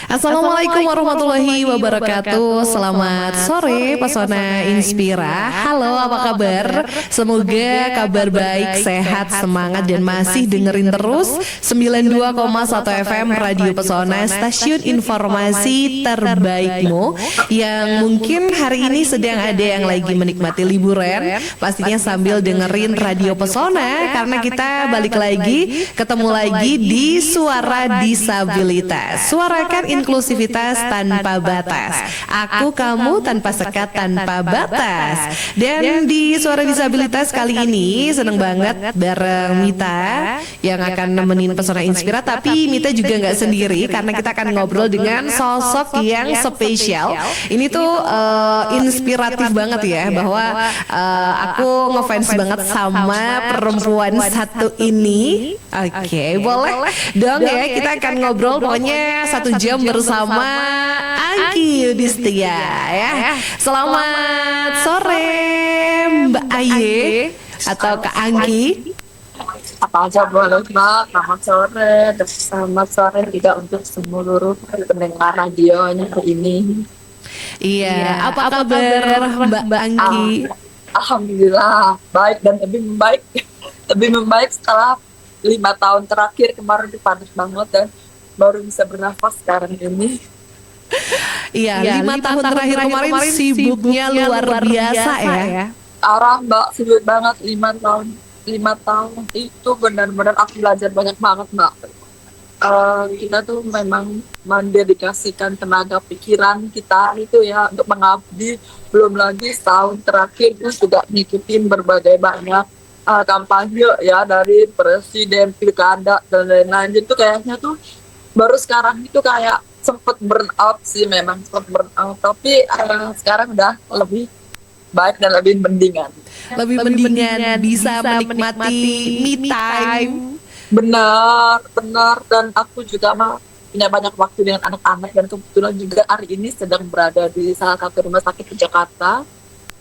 Assalamualaikum warahmatullahi wabarakatuh. Selamat sore Pesona Inspira. Halo, apa kabar? Semoga kabar baik, sehat, semangat dan masih dengerin terus 92,1 FM Radio Pesona, stasiun informasi terbaikmu, yang mungkin hari ini sedang ada yang lagi menikmati liburan, pastinya sambil dengerin Radio Pesona, karena kita balik lagi, ketemu lagi di Suara Disabilitas. Suarakan inklusivitas tanpa batas. Aku, kamu, tanpa sekat, tanpa batas. Dan di Suara Disabilitas kali ini seneng banget bareng Mita yang akan nemenin Pesona Inspira. Tapi Mita juga nggak sendiri, karena kita akan ngobrol dengan sosok yang spesial. Ini tuh inspiratif banget ya, bahwa aku ngefans banget sama perempuan satu ini. Oke, boleh dong ya, kita akan ngobrol pokoknya 1 jam bersama Angki Yudhistia ya. Selamat sore Mbak Aye atau Kak Angki. Apa aja boleh Mbak, selamat sore dan selamat sore juga untuk seluruh pendengar radionya hari ini. Iya, apa kabar Mbak Angki? Alhamdulillah baik dan lebih membaik setelah 5 tahun terakhir. Kemarin itu panas banget dan baru bisa bernafas sekarang ini. Iya, 5 tahun terakhir kemarin sibuknya luar biasa ya. Arah Mbak, sibuk banget 5 tahun itu benar-benar aku belajar banyak banget Mbak. Kita tuh memang mendedikasikan tenaga pikiran kita itu ya untuk mengabdi. Belum lagi setahun terakhir itu juga ngikutin berbagai banyak kampanye ya, dari presiden, pilkada dan lain-lain. Itu kayaknya tuh baru sekarang itu kayak sempet burn out sih, memang sempet burn out. Tapi sekarang udah lebih baik dan lebih mendingan. Lebih mendingan bisa menikmati me time. Benar. Dan aku juga punya banyak waktu dengan anak-anak, dan kebetulan juga hari ini sedang berada di salah satu rumah sakit di Jakarta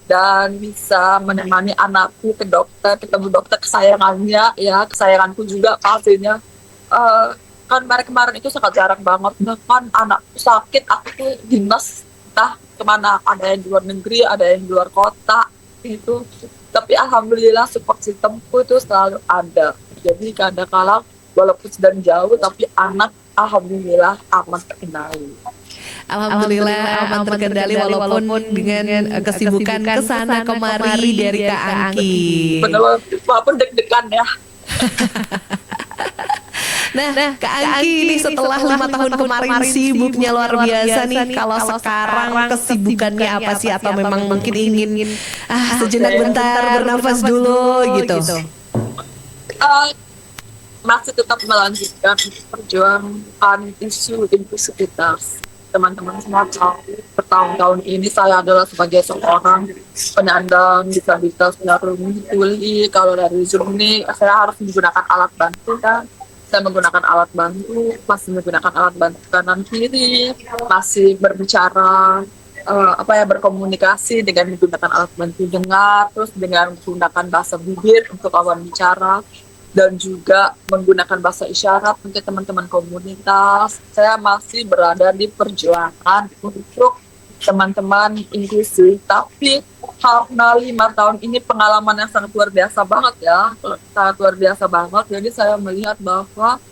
dan bisa menemani anakku ke dokter, ketemu dokter kesayangannya ya, kesayanganku juga pastinya. Kan kemarin itu sangat jarang banget, bahkan anakku sakit aku tuh dinas entah kemana, ada yang di luar negeri, ada yang di luar kota gitu. Tapi alhamdulillah support sistemku itu selalu ada. Jadi kadang-kadang walaupun sedang jauh, tapi anak alhamdulillah aman terkendali. Alhamdulillah aman terkendali walaupun dengan kesibukan kesana kemari dari Kak Angki. Benar, walaupun deg-degan ya. Nah, Kak Angki ini setelah 5 tahun kemarin sibuknya luar biasa nih. Kalau sekarang kesibukannya apa sih? Atau memang mungkin ingin sejenak bentar bernafas dulu gitu? Masih tetap melanjutkan perjuangan isu inklusivitas. Teman-teman semua tahu, bertahun-tahun ini saya adalah sebagai seorang penyandang disabilitas tunarungu tuli. Kalau dari Zoom ini saya harus menggunakan alat bantu kan. Saya menggunakan alat bantu, masih menggunakan alat bantu kanan kiri, masih berbicara berkomunikasi dengan menggunakan alat bantu dengar, terus dengan menggunakan bahasa bibir untuk lawan bicara, dan juga menggunakan bahasa isyarat untuk teman-teman komunitas. Saya masih berada di perjuangan untuk teman-teman inklusi, tapi karena 5 tahun ini pengalaman yang sangat luar biasa banget ya, sangat luar biasa banget. Jadi saya melihat bahwa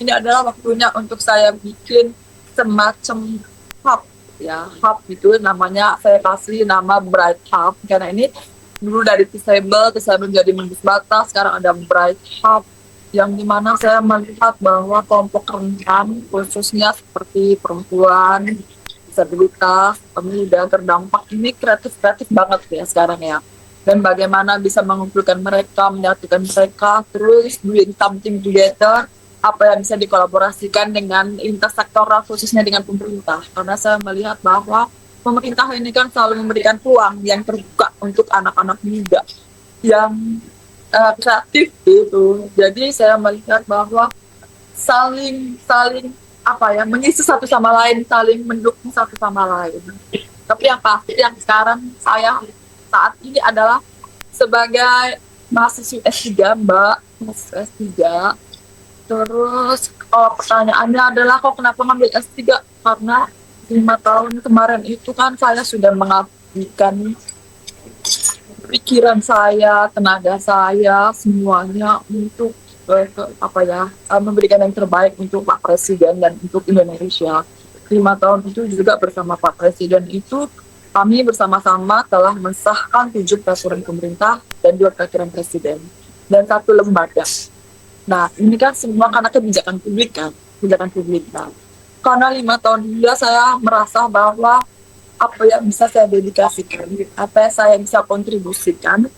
ini adalah waktunya untuk saya bikin semacam hub ya, hub itu namanya, saya kasih nama Bright Hub, karena ini dulu dari disable menjadi menembus batas, sekarang ada Bright Hub, yang dimana saya melihat bahwa kelompok rentan khususnya seperti perempuan, disabilitas, pemuda terdampak ini kreatif banget ya sekarang ya. Dan bagaimana bisa mengumpulkan mereka, menyatukan mereka, terus doing something together, apa yang bisa dikolaborasikan dengan lintas sektoral khususnya dengan pemerintah. Karena saya melihat bahwa pemerintah ini kan selalu memberikan peluang yang terbuka untuk anak-anak muda yang kreatif gitu. Jadi saya melihat bahwa saling mengisi satu sama lain, saling mendukung satu sama lain. Tapi yang pasti yang sekarang saya saat ini adalah sebagai mahasiswa S3 Mbak, mahasiswa S3. Terus pertanyaannya adalah kok kenapa ngambil S3? karena 5 tahun kemarin itu kan saya sudah mengabdikan pikiran saya, tenaga saya, semuanya untuk memberikan yang terbaik untuk Pak Presiden dan untuk Indonesia. 5 tahun itu juga bersama Pak Presiden itu kami bersama-sama telah mensahkan 7 peraturan pemerintah dan 2 peraturan Presiden dan 1 lembaga. Nah, ini kan semua karena kebijakan publik kan, kebijakan publik. Nah, karena 5 tahun juga saya merasa bahwa apa yang bisa saya dedikasikan, apa yang saya bisa kontribusikan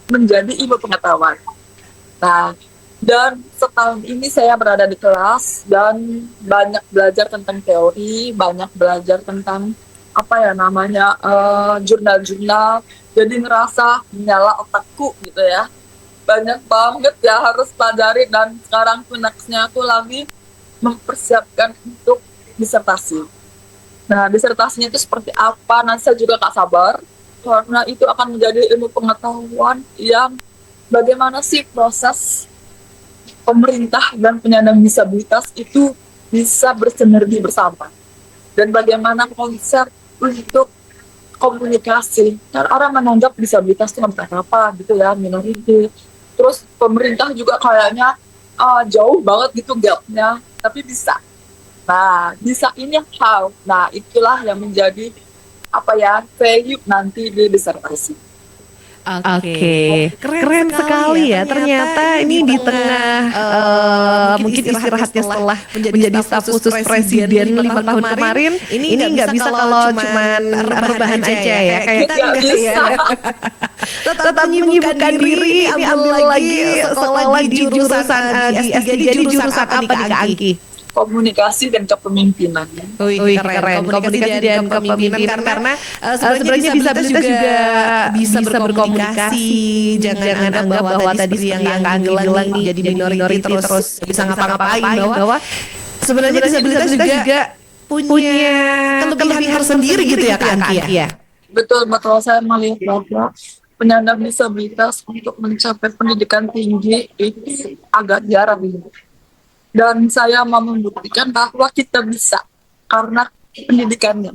menjadi ilmu pengetahuan. Nah, dan setahun ini saya berada di kelas dan banyak belajar tentang teori, banyak belajar tentang jurnal-jurnal. Jadi ngerasa nyala otakku gitu ya. Banyak banget ya harus pelajari dan sekarang tuh nextnya tuh lagi mempersiapkan untuk disertasi. Nah, disertasinya itu seperti apa? Nanti saya juga gak sabar karena itu akan menjadi ilmu pengetahuan yang bagaimana sih proses pemerintah dan penyandang disabilitas itu bisa bersinergi bersama dan bagaimana konsep untuk komunikasi. Kan orang menganggap disabilitas itu apa gitu ya, minority. Terus pemerintah juga kayaknya jauh banget gitu gapnya, tapi bisa. Nah, bisa ini how. Nah, itulah yang menjadi value nanti di disertasi. Oke, keren sekali ya. Ternyata ini di tengah mungkin istirahatnya setelah menjadi staf khusus presiden 5 tahun kemarin, ini nggak bisa kalau cuman rebahan aja ya. Kayak Nggak bisa. tetap menyibukkan diri, ambil lagi sekolah di jurusan di S3 di jurusan apa nih Kak Angki? Komunikasi dan kepemimpinan. Wih, keren. Komunikasi dan kepemimpinan karena sebenarnya disabilitas juga bisa berkomunikasi. Jangan anggap bahwa tadi yang Kak Anggi bilang nih jadi minority terus bisa ngapa-ngapain, bahwa sebenarnya disabilitas juga punya kelebihan tersendiri gitu ya Kak Anggi ya. Betul, saya melihat bahwa penyandang disabilitas untuk mencapai pendidikan tinggi itu agak jarang. Dan saya mau membuktikan bahwa kita bisa karena pendidikannya.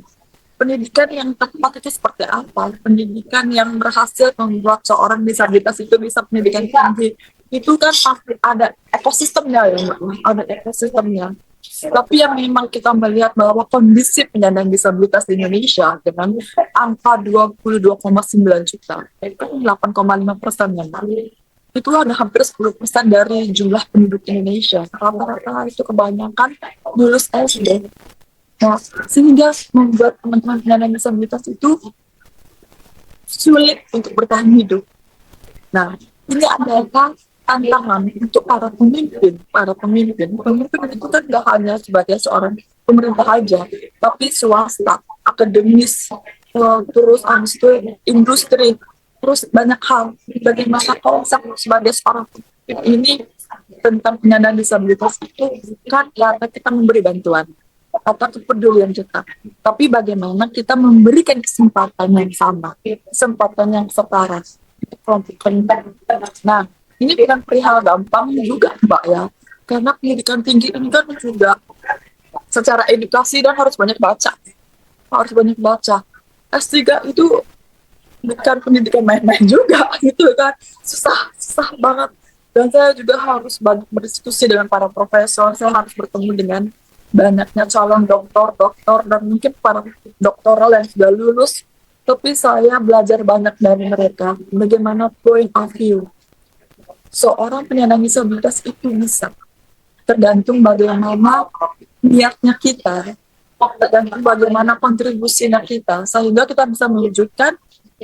Pendidikan yang tepat itu seperti apa? Pendidikan yang berhasil membuat seorang disabilitas itu bisa pendidikan tinggi. Itu kan pasti ada ekosistemnya ya, ada ekosistemnya. Tapi yang memang kita melihat bahwa kondisi penyandang disabilitas di Indonesia dengan angka 22,9 juta, itu 8,5% yang itu ada hampir 10% dari jumlah penduduk Indonesia. Rata-rata itu kebanyakan lulus SD. Nah, sehingga membuat teman-teman penyandang disabilitas itu sulit untuk bertahan hidup. Nah, ini adalah tantangan untuk para pemimpin. Pemimpin itu kan nggak hanya sebagai seorang pemerintah aja, tapi swasta, akademis, terus habis itu industri, terus banyak hal. Bagaimana konsep sebagai seorang pemimpin ini tentang penyandang disabilitas itu kan karena kita memberi bantuan atau kepedulian kita. Tapi bagaimana kita memberikan kesempatan yang sama, kesempatan yang setara. Nah, ini bukan perihal gampang juga, Mbak ya. Karena pendidikan tinggi ini kan juga secara edukasi dan harus banyak baca. S3 itu bukan pendidikan main-main juga gitu kan, susah banget. Dan saya juga harus banyak berdiskusi dengan para profesor, saya harus bertemu dengan banyaknya calon doktor dan mungkin para doktoral yang sudah lulus, tapi saya belajar banyak dari mereka, bagaimana point of view seorang penyandang disabilitas itu bisa, tergantung bagaimana niatnya kita, tergantung bagaimana kontribusinya kita, sehingga kita bisa menunjukkan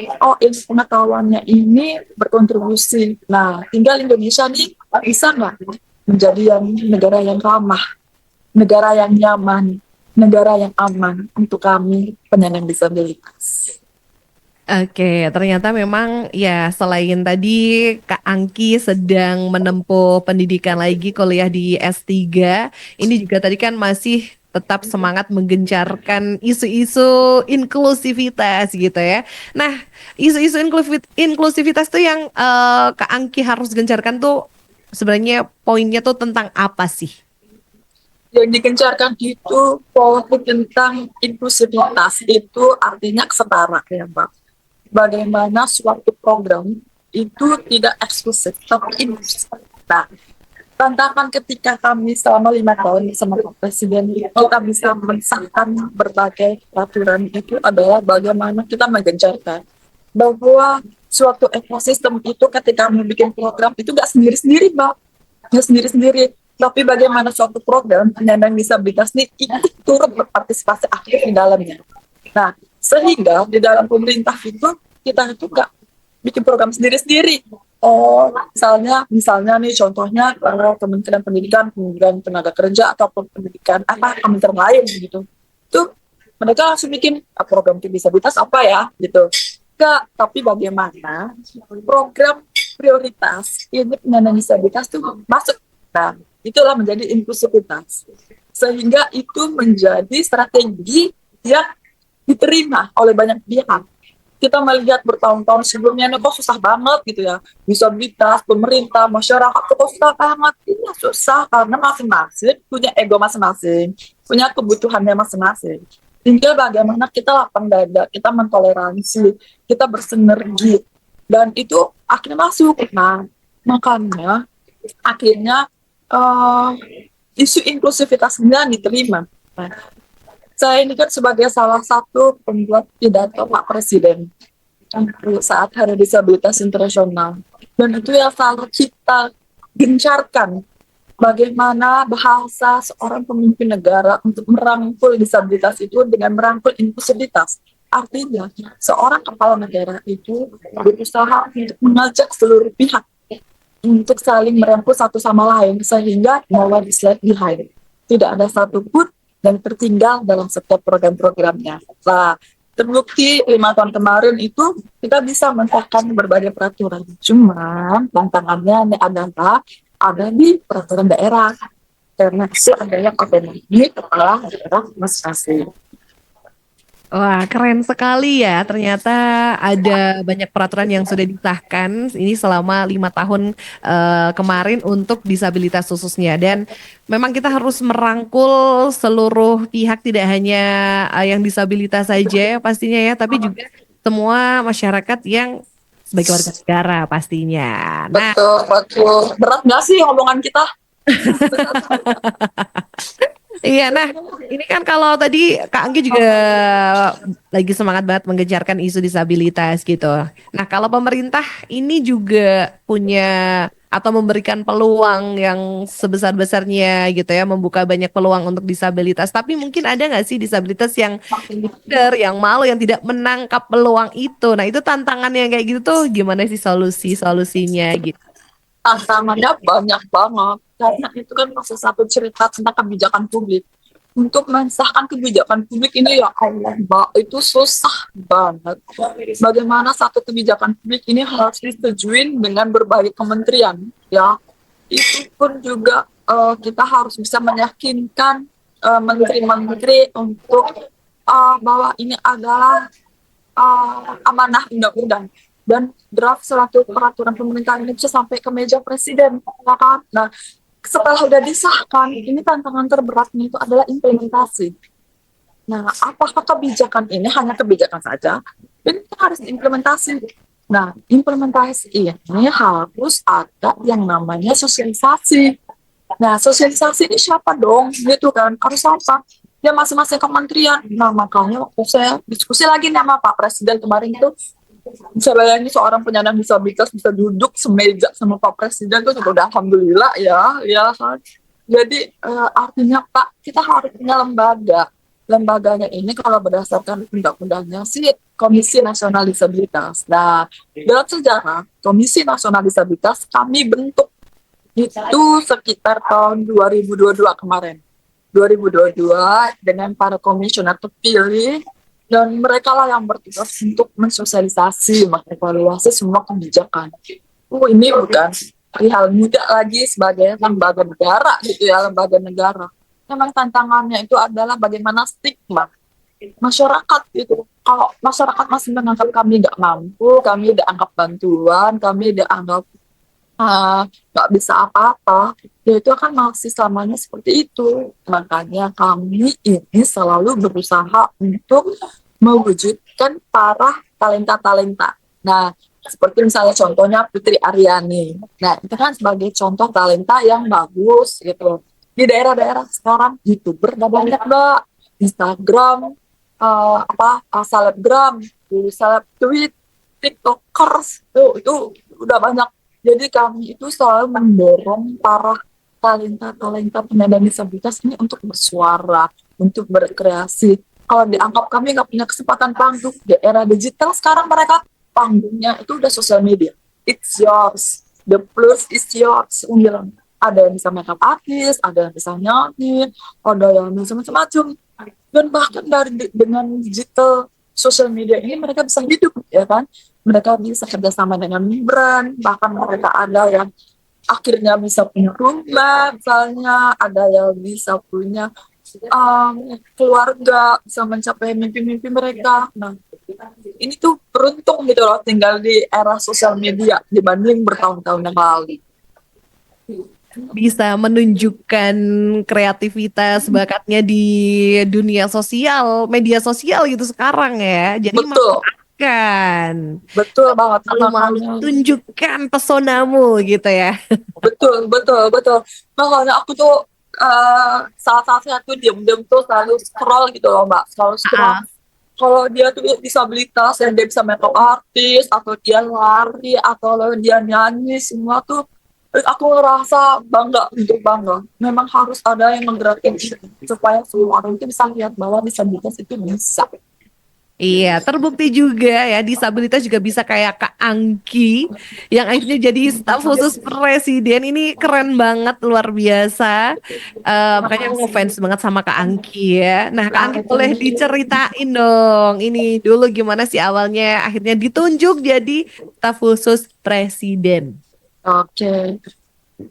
ilmu pengetahuannya ini berkontribusi. Nah, tinggal Indonesia nih bisa nggak menjadi negara yang ramah, negara yang nyaman, negara yang aman untuk kami penyandang disabilitas. Oke, ternyata memang ya selain tadi Kak Angki sedang menempuh pendidikan lagi kuliah di S3, ini juga tadi kan masih tetap semangat menggencarkan isu-isu inklusivitas gitu ya. Nah, isu-isu inklusivitas tuh yang Kak Angki harus gencarkan tuh sebenarnya poinnya tuh tentang apa sih? Yang digencarkan itu politik tentang inklusivitas, itu artinya kesetara ya Mbak. Bagaimana suatu program itu tidak eksklusif tapi inklusif. Nah, tantangan ketika kami selama 5 tahun bersama Pak Presiden kita bisa mensahkan berbagai peraturan itu adalah bagaimana kita menggencarkan bahwa suatu ekosistem itu ketika membuat program itu nggak sendiri-sendiri, Mbak. Nggak sendiri-sendiri. Tapi bagaimana suatu program penyandang disabilitas ini ikut turut berpartisipasi aktif di dalamnya. Nah, sehingga di dalam pemerintah itu kita itu nggak bikin program sendiri-sendiri. Oh, misalnya nih contohnya kalau Kementerian Pendidikan, Kementerian Tenaga Kerja ataupun pendidikan apa kementerian lain gitu. Itu mereka langsung bikin program disabilitas apa ya gitu. Enggak, tapi bagaimana program prioritas ini penyandang disabilitas itu masuk. Nah, itulah menjadi inklusivitas. Sehingga itu menjadi strategi yang diterima oleh banyak pihak. Kita melihat bertahun-tahun sebelumnya ini kok susah banget gitu ya, disabilitas, pemerintah, masyarakat kok susah banget. Ini susah karena masing-masing punya ego masing-masing, punya kebutuhannya masing-masing. Tinggal bagaimana kita lapang dada, kita mentoleransi, kita bersinergi, dan itu akhirnya masuk. Nah, makanya akhirnya isu inklusivitasnya diterima. Nah, saya ini kan sebagai salah satu pembuat pidato Pak Presiden saat Hari Disabilitas Internasional. Dan itu yang selalu kita gencarkan bagaimana bahasa seorang pemimpin negara untuk merangkul disabilitas itu dengan merangkul inklusivitas. Artinya, seorang kepala negara itu berusaha untuk mengajak seluruh pihak untuk saling merangkul satu sama lain sehingga no one is left behind. Tidak ada satupun dan tertinggal dalam setiap program-programnya. Nah, terbukti 5 tahun kemarin itu kita bisa mensahkan berbagai peraturan. Cuma tantangannya ini adalah ada di peraturan daerah. Karena itu ada yang otonomi kepala daerah masing-masing. Wah, keren sekali ya. Ternyata ada banyak peraturan yang sudah disahkan ini selama 5 tahun kemarin untuk disabilitas khususnya. Dan memang kita harus merangkul seluruh pihak, tidak hanya yang disabilitas saja ya pastinya ya, tapi juga semua masyarakat yang sebagai warga negara pastinya. Nah, Betul, betul. Berat nggak sih omongan kita? iya, nah ini kan kalau tadi Kak Anggi juga lagi semangat banget mengejarkan isu disabilitas gitu. Nah kalau pemerintah ini juga punya atau memberikan peluang yang sebesar-besarnya gitu ya, membuka banyak peluang untuk disabilitas. Tapi mungkin ada nggak sih disabilitas yang minder, yang malu, yang tidak menangkap peluang itu. Nah itu tantangannya kayak gitu tuh gimana sih solusinya gitu. Tantangannya banyak banget. Karena itu kan proses satu cerita tentang kebijakan publik. Untuk mensahkan kebijakan publik ini ya Allah, Mbak, itu susah banget. Bagaimana satu kebijakan publik ini harus disetujui dengan berbagai kementerian, ya. Itu pun juga kita harus bisa meyakinkan menteri-menteri untuk bahwa ini adalah amanah undang-undang dan draft suatu peraturan pemerintah ini bisa sampai ke meja presiden, ya kan? Nah, setelah udah disahkan, ini tantangan terberatnya itu adalah implementasi. Nah, apakah kebijakan ini hanya kebijakan saja? Dan kita harus implementasi. Nah, implementasi ini harus ada yang namanya sosialisasi. Nah, sosialisasi ini siapa dong? Gitu kan, harus apa? Ya masing-masing kementerian. Nah, makanya waktu saya diskusi lagi nih sama Pak Presiden kemarin itu, bisa bayangin seorang penyandang disabilitas bisa duduk semeja sama Pak Presiden tuh udah alhamdulillah ya, ya kan. Jadi artinya Pak, kita harus punya lembaga. Lembaganya ini kalau berdasarkan undang-undangnya sih Komisi Nasional Disabilitas. Nah, dalam sejarah Komisi Nasional Disabilitas kami bentuk itu sekitar tahun 2022 kemarin. 2022 dengan para komisioner terpilih dan mereka lah yang bertugas untuk mensosialisasi, mengevaluasi semua kebijakan. Ini bukan perihal mudah lagi sebagai lembaga negara gitu ya, lembaga negara. Memang tantangannya itu adalah bagaimana stigma masyarakat itu. Kalau masyarakat masih menganggap kami nggak mampu, kami dianggap bantuan, kami dianggap nggak bisa apa-apa, ya itu akan masih selamanya seperti itu. Makanya kami ini selalu berusaha untuk mewujudkan para talenta-talenta. Nah, seperti misalnya contohnya Putri Aryani. Nah, itu kan sebagai contoh talenta yang bagus gitu. Di daerah-daerah sekarang YouTuber udah banyak, Mbak. Instagram, selebgram, seleb tweet, TikTokers, itu udah banyak. Jadi kami itu selalu mendorong para talenta-talenta penyandang disabilitas ini untuk bersuara, untuk berkreasi. Kalau dianggap kami nggak punya kesempatan panggung di era digital sekarang, mereka panggungnya itu udah sosial media. It's yours. The plus is yours. Bilang. Ada yang bisa makeup artist, ada yang bisa nyanyi, ada yang bisa macam-macam. Dan bahkan dengan digital sosial media ini mereka bisa hidup, ya kan? Mereka bisa kerjasama dengan brand, bahkan mereka ada yang akhirnya bisa punya rumah, misalnya ada yang bisa punya keluarga, bisa mencapai mimpi-mimpi mereka. Nah, ini tuh beruntung gitu loh tinggal di era sosial media dibanding bertahun-tahun yang lalu. Bisa menunjukkan kreativitas bakatnya di dunia sosial, media sosial gitu sekarang ya. Jadi Betul, manfaatkan. betul banget. Lalu malu Makanya, tunjukkan pesonamu gitu ya. betul, betul, betul. Makanya aku tuh saat-saatnya tuh diem-diem tuh selalu scroll gitu loh, Mbak. Selalu scroll. Ah, Kalau dia tuh disabilitas yang dia bisa makeup artis atau dia lari atau dia nyanyi, semua tuh aku ngerasa bangga, untuk bangga. Memang harus ada yang menggerakkan itu supaya semua orang itu bisa lihat bahwa disabilitas itu bisa. iya, terbukti juga ya disabilitas juga bisa kayak Kak Angki yang akhirnya jadi staf khusus presiden. Ini keren banget, luar biasa. Makanya aku ngefans banget sama Kak Angki ya. Nah, Kak Angki boleh diceritain dong. Ini dulu gimana sih awalnya akhirnya ditunjuk jadi staf khusus presiden. Oke,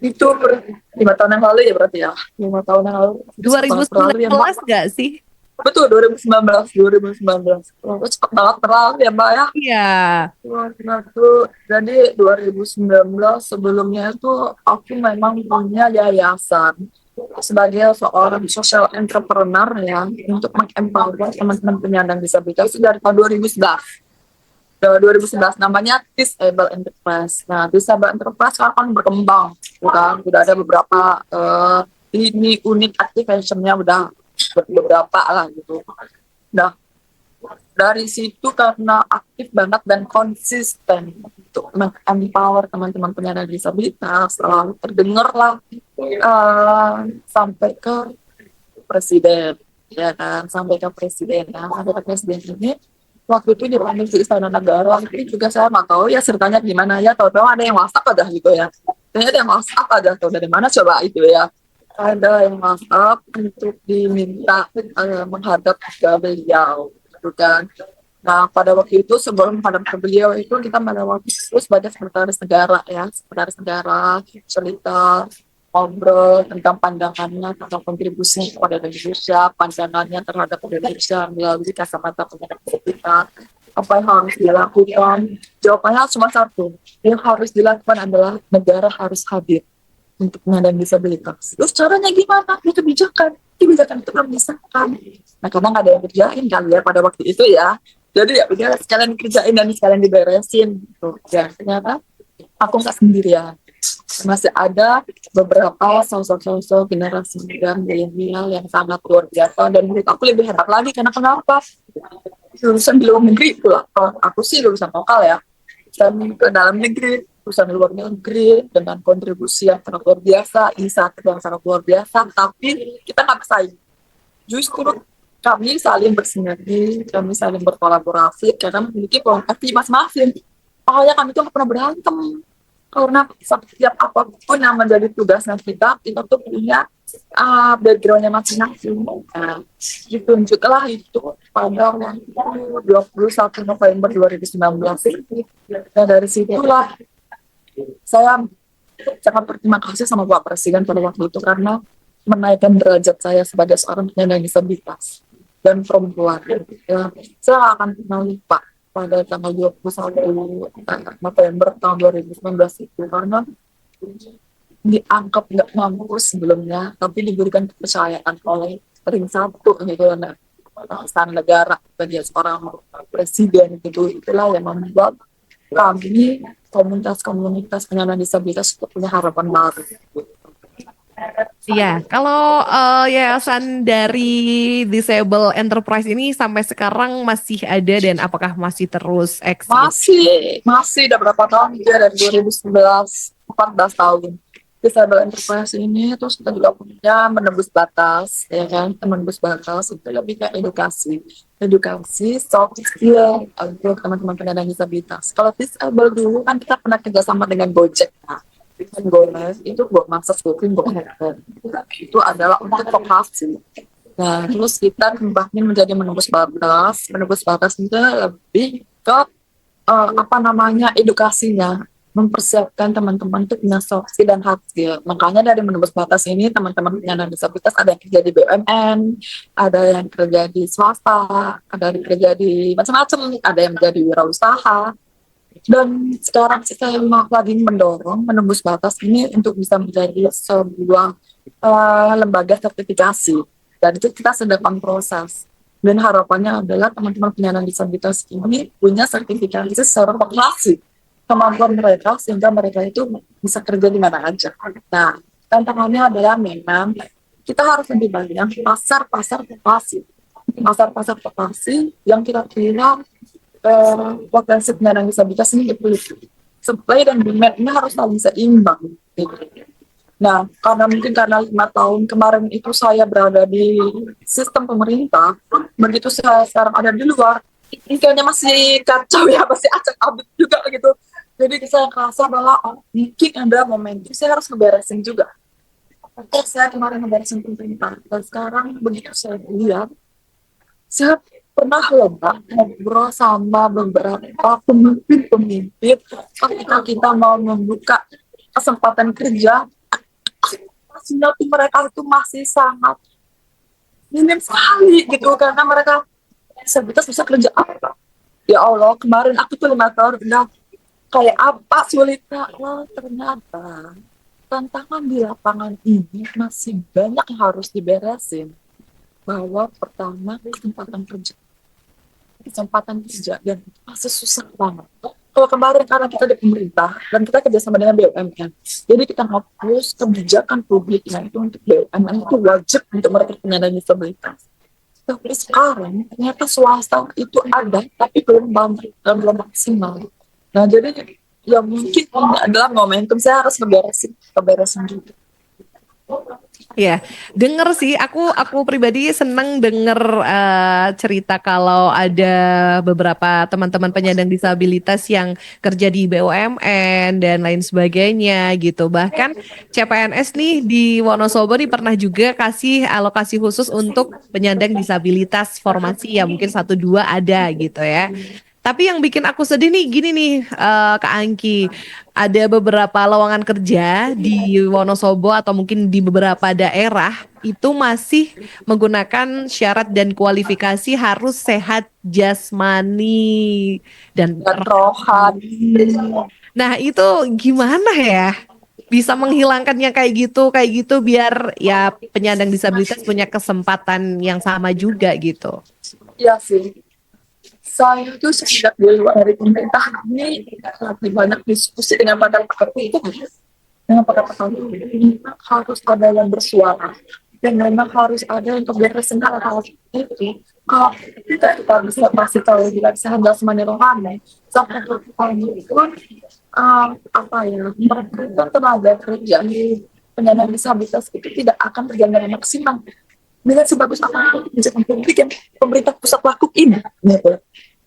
itu 5 tahun yang lalu ya berarti ya. 5 tahun yang lalu, Dua bisa ribu banget sembilan berlalu ya Mbak. belas nggak sih? Betul, 2019, 2019. Oh, cepet banget berlalu ya Mbak ya. Iya. Nah, tuh, jadi 2019 sebelumnya itu aku memang punya yayasan sebagai seorang social entrepreneur ya, untuk mengempower teman-teman penyandang disabilitas itu dari tahun 2011. Dari 2011 namanya Disable Enterprise. Nah, Disable Enterprise sekarang kan berkembang, bukan? Sudah ada beberapa ini unit activationnya udah beberapa lah gitu. Nah, dari situ karena aktif banget dan konsisten untuk empower teman-teman penyandang disabilitas, selalu terdengar lah sampai ke presiden, ya kan, sampai ke presiden. Nah, sampai ke presiden ini waktu itu dipanggil ke Istana Negara, itu juga saya nggak tahu ya ceritanya gimana ya, tahu-tahu ada yang WhatsApp ada gitu ya. Ternyata ada yang WhatsApp ada, tahu dari mana coba itu ya. Ada yang WhatsApp untuk diminta menghadap ke beliau, gitu kan. Nah, pada waktu itu sebelum menghadap ke beliau itu kita pada waktu itu sebagai sekretaris negara ya, sekretaris negara cerita, ngobrol tentang pandangannya tentang kontribusi kepada Indonesia, pandangannya terhadap Indonesia melalui kacamata penyandang disabilitas, apa yang harus dilakukan. Jawabannya cuma satu, yang harus dilakukan adalah negara harus hadir untuk penyandang disabilitas. Terus caranya gimana? Ya kebijakan itu belum disahkan. Nah, karena nggak ada yang kerjain kali ya pada waktu itu ya. Jadi ya udah sekalian kerjain dan sekalian diberesin. Gitu. Ya ternyata aku nggak sendirian. Masih ada beberapa sosok-sosok generasi muda milenial yang sangat luar biasa, dan menurut aku lebih hebat lagi karena kenapa? Lulusan di luar negeri pula. Kalau aku sih lulusan lokal ya, dan ke dalam negeri, lulusan luar negeri dengan kontribusi yang sangat luar biasa, inisiatif yang sangat luar biasa, tapi kita nggak bersaing. Justru kami saling bersinergi, kami saling berkolaborasi karena memiliki kualifikasi masing-masing. Makanya kami tuh nggak pernah berantem, karena setiap apapun yang menjadi tugasnya kita tuh punya backgroundnya masing-masing. Nah, ditunjuklah itu pada waktu 21 November 2019. Dan dari situlah saya sangat berterima kasih sama Pak Presiden pada waktu itu karena menaikkan derajat saya sebagai seorang penyandang disabilitas dan perempuan. Ya, saya akan pernah lupa pada tanggal 21 November tahun 2019 itu, karena dianggap nggak mampu sebelumnya, tapi diberikan kepercayaan oleh ring satu gitu, nah, pesan negara bagi seorang presiden gitu. Itulah yang membuat kami komunitas-komunitas penyandang disabilitas itu punya harapan baru. Iya, kalau yayasan dari Disable Enterprise ini sampai sekarang masih ada dan apakah masih terus eksis? Masih udah berapa tahun dia dari 2011, 14 tahun. Disable Enterprise ini terus kita juga punya menembus batas, ya kan? Menembus batas itu lebih kayak edukasi soft skill untuk teman-teman penyandang disabilitas. Kalau disable dulu kan kita pernah kerjasama dengan Gojek, nah, dengan Gojek itu buat masa syuting buat itu adalah untuk vokasi. Nah, terus kita kembangin menjadi menembus batas. Menembus batas itu lebih ke apa namanya edukasinya, mempersiapkan teman-teman untuk punya soft skill dan hard skill. Makanya dari menembus batas ini teman-teman penyandang disabilitas ada yang kerja di BUMN, ada yang kerja di swasta, ada yang kerja di macam-macam, ada yang menjadi wirausaha. Dan sekarang saya lagi mendorong menembus batas ini untuk bisa menjadi sebuah lembaga sertifikasi. Dan itu kita sedang proses. Dan harapannya adalah teman-teman penyandang disabilitas ini punya sertifikasi secara vokasi kemampuan mereka sehingga mereka itu bisa kerja di mana aja. Nah, tantangannya adalah memang kita harus lebih banyak pasar-pasar vokasi. Pasar-pasar vokasi yang kira-kira potensi penyandang disabilitas ini dipilih. Supply dan demand-nya harus saling seimbang. Gitu. Nah, karena 5 tahun kemarin itu saya berada di sistem pemerintah, begitu saya sekarang ada di luar, ini kayaknya masih kacau ya, masih acak abit juga gitu. Jadi saya merasa bahwa mungkin ada momentum saya harus ngeberesin juga. Oke, saya kemarin ngeberesin pemerintah, dan sekarang begitu saya lihat, saya pernah lomba ngobrol sama beberapa pemimpin-pemimpin ketika kita mau membuka kesempatan kerja, hasilnya tuh mereka itu masih sangat minim sekali gitu, karena mereka disabilitas bisa kerja apa? Ya Allah, kemarin aku tuh 5 tahun udah kayak apa sulitnya. Wah, ternyata tantangan di lapangan ini masih banyak yang harus diberesin. Bahwa pertama kesempatan kerja dan itu masih susah banget. Kalau kemarin karena kita di pemerintah dan kita kerjasama dengan BUMN, jadi kita ngapus kebijakan publiknya itu untuk BUMN itu wajib untuk mereka penyandang disabilitas. Tapi sekarang ternyata swasta itu ada tapi belum maksimal. Nah, jadi ya mungkin ini adalah momentum saya harus keberesin juga. Ya, denger sih. Aku pribadi seneng denger cerita kalau ada beberapa teman-teman penyandang disabilitas yang kerja di BUMN dan lain sebagainya gitu. Bahkan CPNS nih di Wonosobo nih pernah juga kasih alokasi khusus untuk penyandang disabilitas formasi ya mungkin satu dua ada gitu ya. Tapi yang bikin aku sedih nih gini nih Kak Angki, ada beberapa lowongan kerja di Wonosobo atau mungkin di beberapa daerah itu masih menggunakan syarat dan kualifikasi harus sehat jasmani dan Dan rohani. nah itu gimana ya? Bisa menghilangkannya kayak gitu biar ya penyandang disabilitas punya kesempatan yang sama juga gitu. Iya sih. Saya itu sejak di luar dari pemerintah ini lebih banyak diskusi dengan pakar-pakar itu, dengan pakar-pakar ini harus ada yang bersuara dan memang harus ada yang beresin hal-hal itu. Kalau kita bisa masih tahu bila bisa jasmani rohani sampai kami itu apa ya, merekrutkan tenaga kerja di penyandang disabilitas itu tidak akan berjalan dengan maksimal dengan sebagus apa kebijakan publik yang pemerintah pusat lakuin gitu.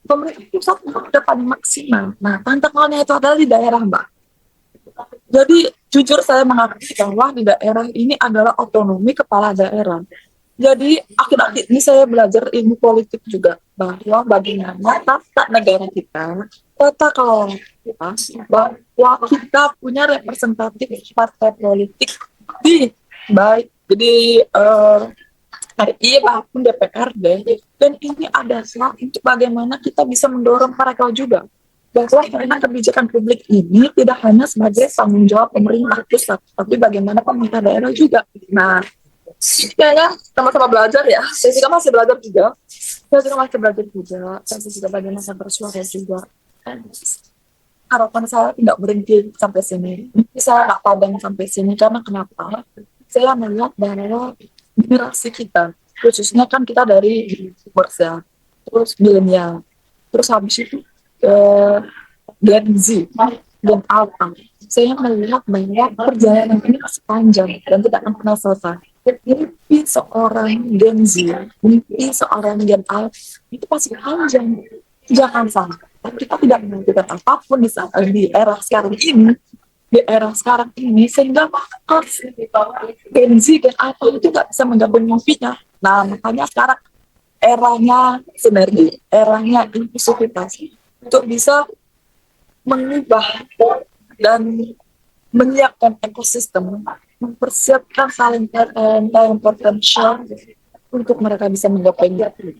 Pemerintah pusat udah paling maksimal. Nah, tantangannya itu adalah di daerah, Mbak. Jadi, jujur saya mengakui bahwa di daerah ini adalah otonomi kepala daerah. Jadi, akhir-akhir ini saya belajar ilmu politik juga, bahwa bagaimana tata negara kita, tata kelola kita, bahwa kita punya representatif partai politik di baik jadi RI maupun DPRD, dan ini ada salah untuk bagaimana kita bisa mendorong mereka juga. bahwa karena kebijakan publik ini tidak hanya sebagai tanggung jawab pemerintah pusat, tapi bagaimana pemerintah daerah juga. Nah, kayaknya sama-sama belajar ya. Saya juga masih belajar juga. Saya juga bagaimana bersuara juga. Dan harapan saya tidak berhenti sampai sini. Saya nggak padam sampai sini karena kenapa? Saya melihat bahwa generasi kita, khususnya kan kita dari Borsa, terus milenial, terus habis itu eh, Gen Z dan Alpha. Saya melihat bahwa perjalanan ini masih panjang dan tidak akan pernah selesai. Mimpi seorang Gen Z, mimpi seorang Gen Alpha itu pasti panjang. Jangan sampai kita tidak menentukan apapun di era sekarang ini, sehingga Gen Z dan Alpha itu tidak bisa menggabung mimpinya. Nah, makanya sekarang eranya sinergi, eranya inklusivitas untuk bisa mengubah dan menyiapkan ekosistem, mempersiapkan talent potensial untuk mereka bisa menggapai itu.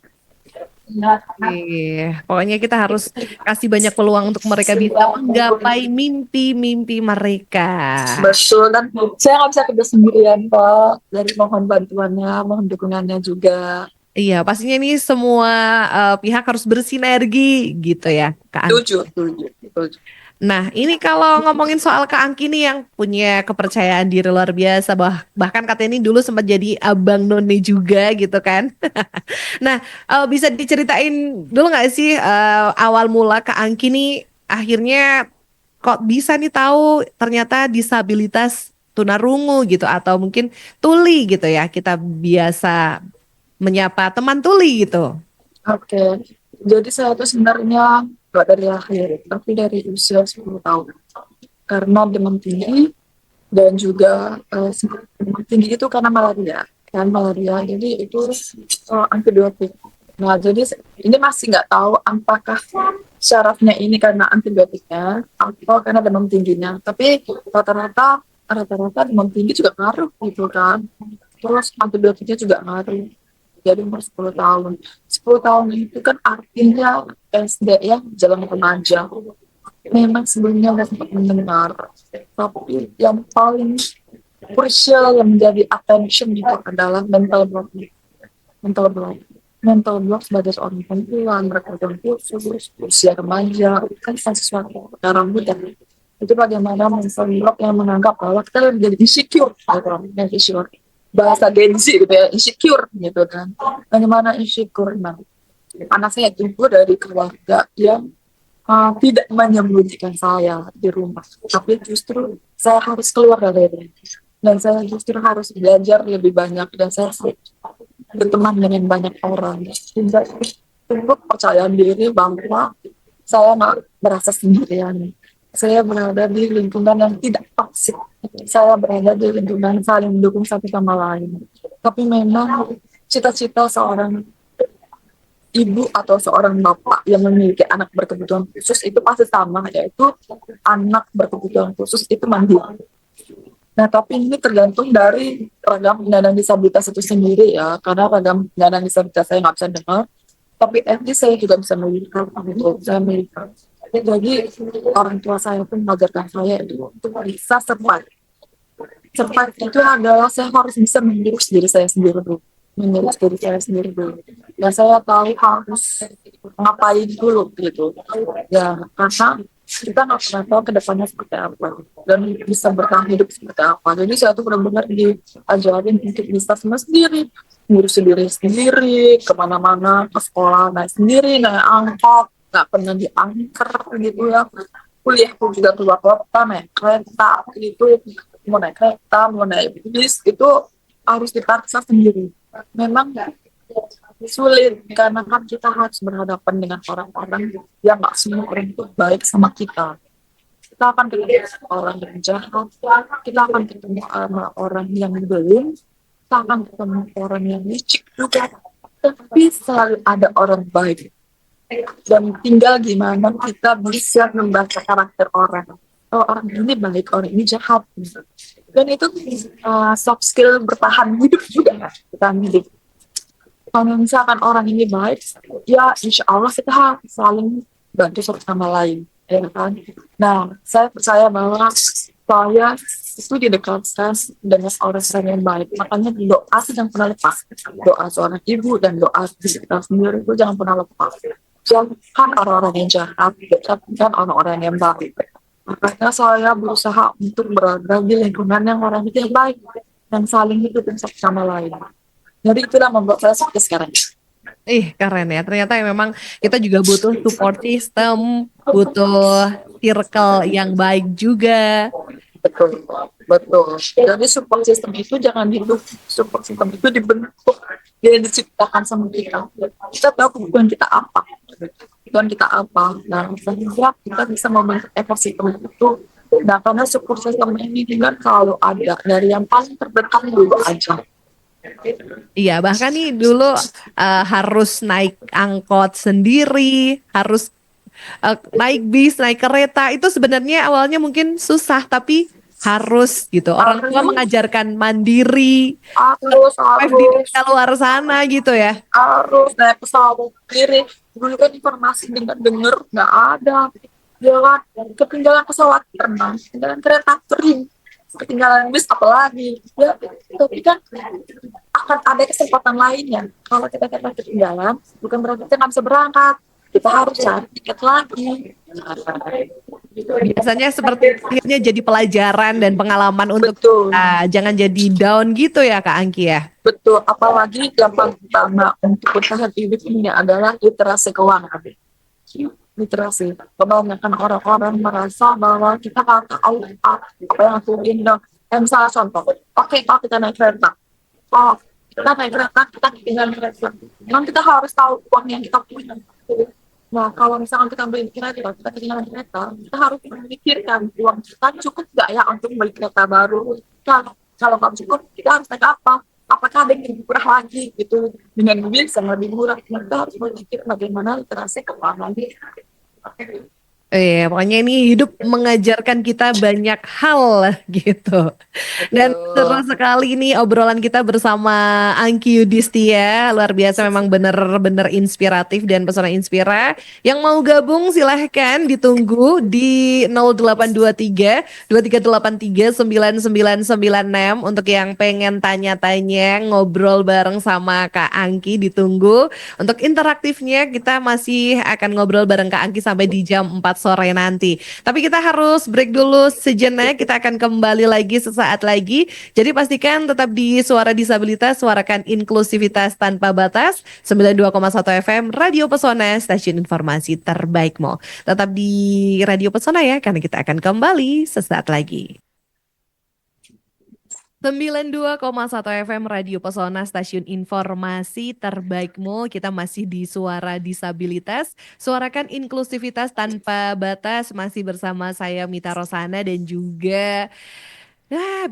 Pokoknya kita harus kasih banyak peluang untuk mereka bisa menggapai mimpi-mimpi mereka. Betul, dan saya nggak bisa kerja sendirian, Pak. Dari mohon bantuannya, mohon dukungannya juga. Iya, pastinya ini semua pihak harus bersinergi gitu ya, Kak Angki. Setuju. Nah, ini kalau ngomongin soal Kak Angki nih yang punya kepercayaan diri luar biasa, bahkan katanya ini dulu sempat jadi abang none juga gitu kan. Nah, bisa diceritain dulu nggak sih awal mula Kak Angki nih akhirnya kok bisa nih tahu ternyata disabilitas tunarungu gitu atau mungkin tuli gitu ya, kita biasa menyapa teman tuli gitu. Oke, jadi saya tuh sebenarnya nggak dari lahir, tapi dari usia 10 tahun. Karena demam tinggi dan juga demam tinggi itu karena malaria. Kan malaria, jadi itu antibiotik. Nah, jadi ini masih nggak tahu apakah syaratnya ini karena antibiotiknya atau karena demam tingginya. Tapi rata-rata demam tinggi juga ngaruh gitu kan. Terus antibiotiknya juga ngaruh. Jadi umur 10 tahun. 10 tahun itu kan artinya SD ya, jalan remaja. Memang sebelumnya udah sempat mendengar. Tapi yang paling crucial yang menjadi attention itu adalah mental block. Mental block. Mental block sebagai seorang perempuan, berkebutuhan khusus, usia remaja, itu kan sesuatu perkara mudah. Itu bagaimana mental block yang menganggap bahwa kita menjadi insecure, insecure bahasa Gen Z gitu ya, insecure gitu kan. Bagaimana insecure? Nah, anak saya tumbuh dari keluarga yang tidak menyembunyikan saya di rumah, tapi justru saya harus keluar dari rumah. Dan saya justru harus belajar lebih banyak dan saya harus berteman dengan banyak orang. Sehingga tumbuh kepercayaan diri bahwa saya nggak merasa sendirian. Saya berada di lingkungan yang tidak toksik. Saya berada di lingkungan saling mendukung satu sama lain. Tapi memang cita-cita seorang ibu atau seorang bapak yang memiliki anak berkebutuhan khusus itu pasti sama, yaitu anak berkebutuhan khusus itu mandiri. Nah, tapi ini tergantung dari ragam penyandang disabilitas itu sendiri ya, karena ragam penyandang disabilitas saya nggak bisa dengar, tapi at least saya juga bisa melihat, gitu. Saya melihat. Jadi orang tua saya pun mengajarkan saya itu untuk bisa survive. Survive itu adalah saya harus bisa mengurus diri saya sendiri dulu, mengurus diri saya sendiri dulu. Dan saya tahu harus ngapain dulu gitu. Ya, karena kita nggak pernah tahu ke depannya seperti apa dan bisa bertahan hidup seperti apa. Jadi saya tuh benar-benar diajarin untuk bisa semua sendiri, ngurus diri sendiri, kemana-mana, ke sekolah naik sendiri, naik angkot, nggak pernah diangker gitu ya. Kuliah pun juga keluar kota, naik kereta gitu, mau naik kereta, mau naik bis itu harus dipaksa sendiri. Memang sulit karena kan kita harus berhadapan dengan orang-orang yang nggak semua orang itu baik sama kita. Kita akan ketemu orang yang jahat, kita akan ketemu sama orang yang belum, kita akan ketemu orang yang licik juga. Tapi selalu ada orang baik. Dan tinggal gimana kita bisa membaca karakter orang. Oh, orang ini baik, orang ini jahat. Dan itu soft skill bertahan hidup juga kita miliki. Kalau misalkan orang ini baik, ya insya Allah kita saling bantu satu sama lain. ya kan. Nah, saya percaya bahwa saya itu didekatkan dengan orang-orang yang baik. Makanya doa itu jangan pernah lepas. Doa seorang ibu dan doa kita sendiri itu jangan pernah lepas. Jauhkan orang-orang yang jahat, dekatkan orang-orang yang baik. Makanya saya berusaha untuk berada di lingkungan yang orang itu yang baik dan saling hidup satu sama lain. Jadi itulah membuat saya sukses sekarang. Ih, keren ya. Ternyata memang kita juga butuh support system, butuh circle yang baik juga. Betul, betul. Jadi support system itu jangan hidup, support system itu dibentuk, dia diciptakan sama kita. Kita tahu kebutuhan kita apa, kebutuhan kita apa. Nah, sehingga kita bisa membentuk ekosistem itu. Nah, karena support system ini juga kalau ada dari yang paling terdekat dulu aja. Iya, bahkan nih dulu harus naik angkot sendiri, harus naik bis, naik kereta. Itu sebenarnya awalnya mungkin susah, tapi harus gitu. Orang tua Harus, mengajarkan mandiri, harus, survive di harus. dunia luar sana gitu ya. Harus naik pesawat sendiri. Dulu kan informasi dengar nggak ada. Ya kan, ketinggalan pesawat pernah, ketinggalan kereta sering, ketinggalan bis apalagi. Ya, tapi kan akan ada kesempatan lainnya. Kalau kita ketinggalan, bukan berarti kita nggak bisa berangkat. Kita harus cari tiket lagi. Biasanya seperti itu akhirnya jadi pelajaran dan pengalaman untuk Betul, kita. Jangan jadi down gitu ya Kak Angki ya. betul. Apalagi dampak utama untuk bertahan hidup ini adalah literasi keuangan. Literasi. Kebanyakan orang-orang merasa bahwa kita nggak tahu apa yang aku ingin. Misalnya contoh, oke kalau kita naik kereta, oh kita naik kereta, kita ketinggalan kereta. Memang kita harus tahu uang yang kita punya. Nah, kalau misalkan kita beli kereta, kita ketinggalan kereta, kita harus memikirkan uang kita cukup nggak ya untuk beli kereta baru. Kalau nggak cukup, kita harus naik apa? Apakah ada yang lebih murah lagi gitu dengan mobil yang lebih murah? Nah, kita harus berpikir bagaimana literasi keuangan. Pokoknya ini hidup mengajarkan kita banyak hal gitu. Dan seru Betul. sekali nih obrolan kita bersama Angki Yudhistia. Luar biasa memang bener-bener inspiratif dan pesona inspira. Yang mau gabung silahkan ditunggu di 0823 untuk yang pengen tanya-tanya ngobrol bareng sama Kak Angki ditunggu. Untuk interaktifnya kita masih akan ngobrol bareng Kak Angki sampai di jam 4 sore nanti. Tapi kita harus break dulu sejenak. Kita akan kembali lagi sesaat lagi. Jadi pastikan tetap di Suara Disabilitas, suarakan inklusivitas tanpa batas. 92,1 FM Radio Pesona, stasiun informasi terbaikmu. Tetap di Radio Pesona ya, karena kita akan kembali sesaat lagi. 92,1 FM Radio Pesona, stasiun informasi terbaikmu. Kita masih di Suara Disabilitas, suarakan inklusivitas tanpa batas. Masih bersama saya Mita Rosana dan juga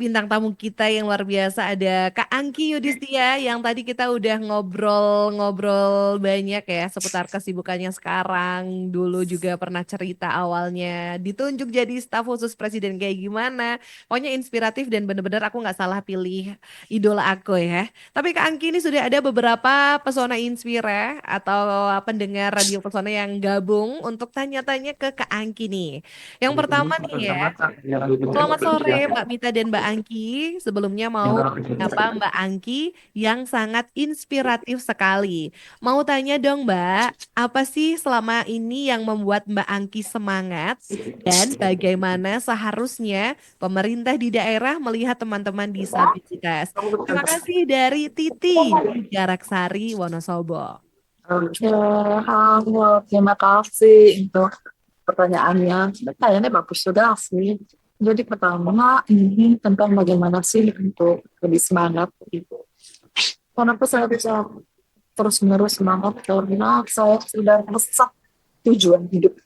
bintang tamu kita yang luar biasa ada Kak Angki Yudhistia yang tadi kita udah ngobrol-ngobrol banyak ya seputar kesibukannya sekarang. Dulu juga pernah cerita awalnya ditunjuk jadi staf khusus presiden kayak gimana. Pokoknya inspiratif dan bener-bener aku nggak salah pilih idola aku ya. Tapi Kak Angki ini sudah ada beberapa pesona inspira atau pendengar radio pesona yang gabung untuk tanya-tanya ke Kak Angki nih. Yang pertama nih ya. Selamat sore Mbak Mita dan Mbak Angki. Sebelumnya mau menyapa Mbak Angki yang sangat inspiratif sekali. Mau tanya dong Mbak, apa sih selama ini yang membuat Mbak Angki semangat dan bagaimana seharusnya pemerintah di daerah melihat teman-teman disabilitas? Terima kasih dari Titi di Jaraksari, Wonosobo. Oke, halo, terima kasih untuk pertanyaannya. Kayaknya bagus sudah sih. Jadi pertama ini tentang bagaimana sih untuk lebih semangat gitu. Kenapa saya bisa terus-menerus semangat? Karena saya sudah memesak tujuan hidup.